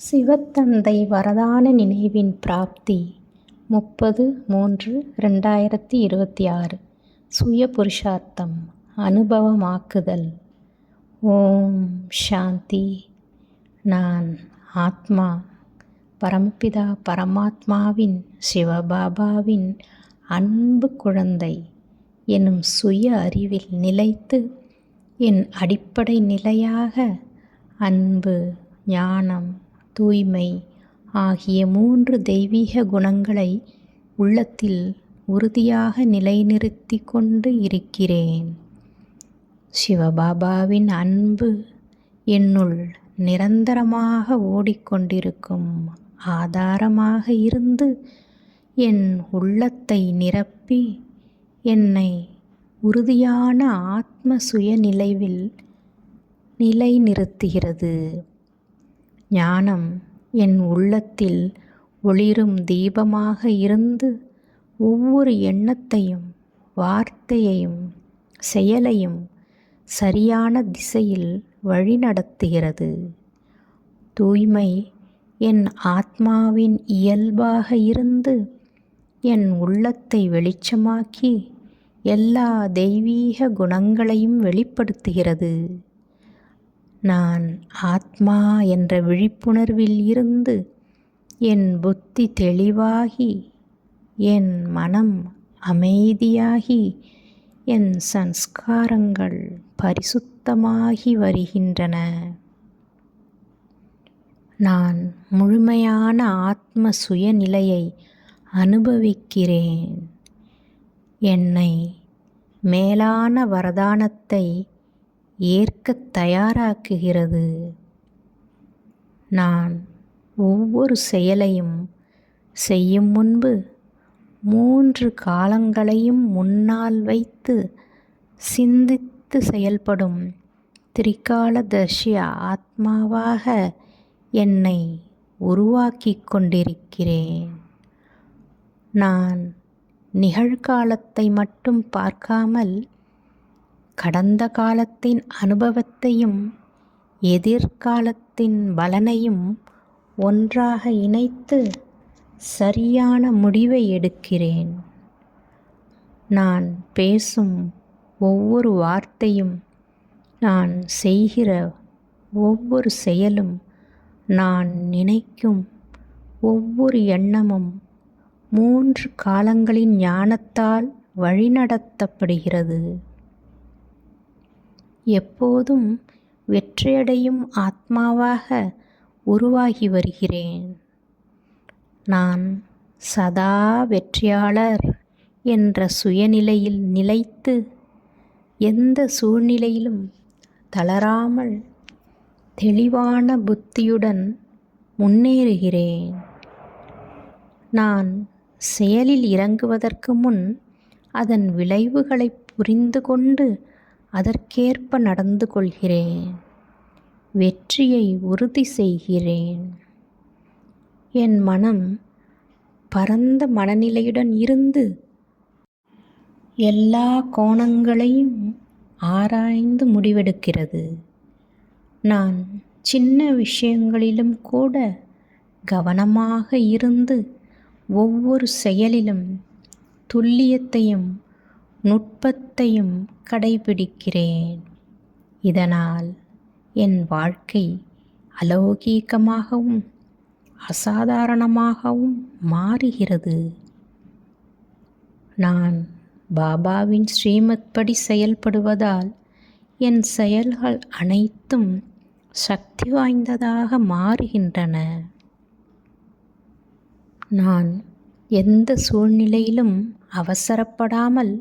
சிவத்தந்தை வரதான நினைவின் பிராப்தி 30/3/2026 சுய புருஷார்த்தம் அனுபவமாக்குதல். ஓம் சாந்தி. நான் ஆத்மா, பரமபிதா பரமாத்மாவின் சிவபாபாவின் அன்பு குழந்தை எனும் சுய அறிவில் நிலைத்து என் அடிப்படை நிலையாக அன்பு, ஞானம், தூய்மை ஆகிய 3 தெய்வீக குணங்களை உள்ளத்தில் உறுதியாக நிலைநிறுத்தி கொண்டு இருக்கிறேன். சிவபாபாவின் அன்பு என்னுள் நிரந்தரமாக ஓடிக்கொண்டிருக்கும் ஆதாரமாக இருந்து என் உள்ளத்தை நிரப்பி என்னை உறுதியான ஆத்ம சுயநிலைவில் நிலைநிறுத்துகிறது. ஞானம் என் உள்ளத்தில் ஒளிரும் தீபமாக இருந்து ஒவ்வொரு எண்ணத்தையும், வார்த்தையையும், செயலையும் சரியான திசையில் வழிநடத்துகிறது. தூய்மை என் ஆத்மாவின் இயல்பாக இருந்து என் உள்ளத்தை வெளிச்சமாக்கி எல்லா தெய்வீக குணங்களையும் வெளிப்படுத்துகிறது. நான் ஆத்மா என்ற விழிப்புணர்வில் இருந்து என் புத்தி தெளிவாகி, என் மனம் அமைதியாகி, என் சன்ஸ்காரங்கள் பரிசுத்தமாகி வருகின்றன. நான் முழுமையான ஆத்ம சுயநிலையை அனுபவிக்கிறேன். என்னை மேலான வரதானத்தை ஏற்கத் தயாராக்குகிறது. நான் ஒவ்வொரு செயலையும் செய்யும் முன்பு 3 காலங்களையும் முன்னால் வைத்து சிந்தித்து செயல்படும் திரிகாலதர்ஷி ஆத்மாவாக என்னை உருவாக்கிக் கொண்டிருக்கிறேன். நான் நிகழ்காலத்தை மட்டும் பார்க்காமல் கடந்த காலத்தின் அனுபவத்தையும் எதிர்காலத்தின் பலனையும் ஒன்றாக இணைத்து சரியான முடிவை எடுக்கிறேன். நான் பேசும் ஒவ்வொரு வார்த்தையும், நான் செய்கிற ஒவ்வொரு செயலும், நான் நினைக்கும் ஒவ்வொரு எண்ணமும் 3 காலங்களின் ஞானத்தால் வழிநடத்தப்படுகிறது. எப்போதும் வெற்றியடையும் ஆத்மாவாக உருவாகி வருகிறேன். நான் சதா வெற்றியாளர் என்ற சுயநிலையில் நிலைத்து எந்த சூழ்நிலையிலும் தளராமல் தெளிவான புத்தியுடன் முன்னேறுகிறேன். நான் செயலில் இறங்குவதற்கு முன் அதன் விளைவுகளை புரிந்து கொண்டு அதற்கேற்ப நடந்து கொள்கிறேன். வெற்றியை உறுதி செய்கிறேன். என் மனம் பரந்த மனநிலையுடன் இருந்து எல்லா கோணங்களையும் ஆராய்ந்து முடிவெடுக்கிறது. நான் சின்ன விஷயங்களிலும் கூட கவனமாக இருந்து ஒவ்வொரு செயலிலும் துல்லியத்தையும் நுட்பத்தையும் கடைபிடிக்கிறேன். இதனால் என் வாழ்க்கை அலௌகீகமாகவும் அசாதாரணமாகவும் மாறுகிறது. நான் பாபாவின் ஸ்ரீமத் படி செயல்படுவதால் என் செயல்கள் அனைத்தும் சக்தி வாய்ந்ததாக மாறுகின்றன. நான் எந்த சூழ்நிலையிலும் அவசரப்படாமல்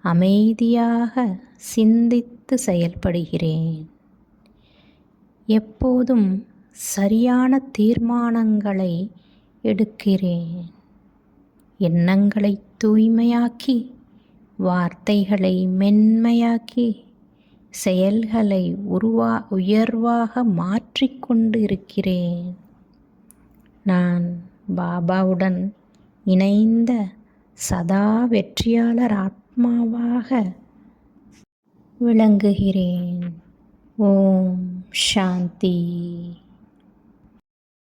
அமைதியாக சிந்தித்து செயல்படுகிறேன். எப்போதும் சரியான தீர்மானங்களை எடுக்கிறேன். எண்ணங்களை தூய்மையாக்கி, வார்த்தைகளை மென்மையாக்கி, செயல்களை உயர்வாக மாற்றிக்கொண்டு இருக்கிறேன். நான் பாபாவுடன் இணைந்த சதா வெற்றியாளர் ஆத்மாவாக விளங்குகிறேன். ஓம் சாந்தி.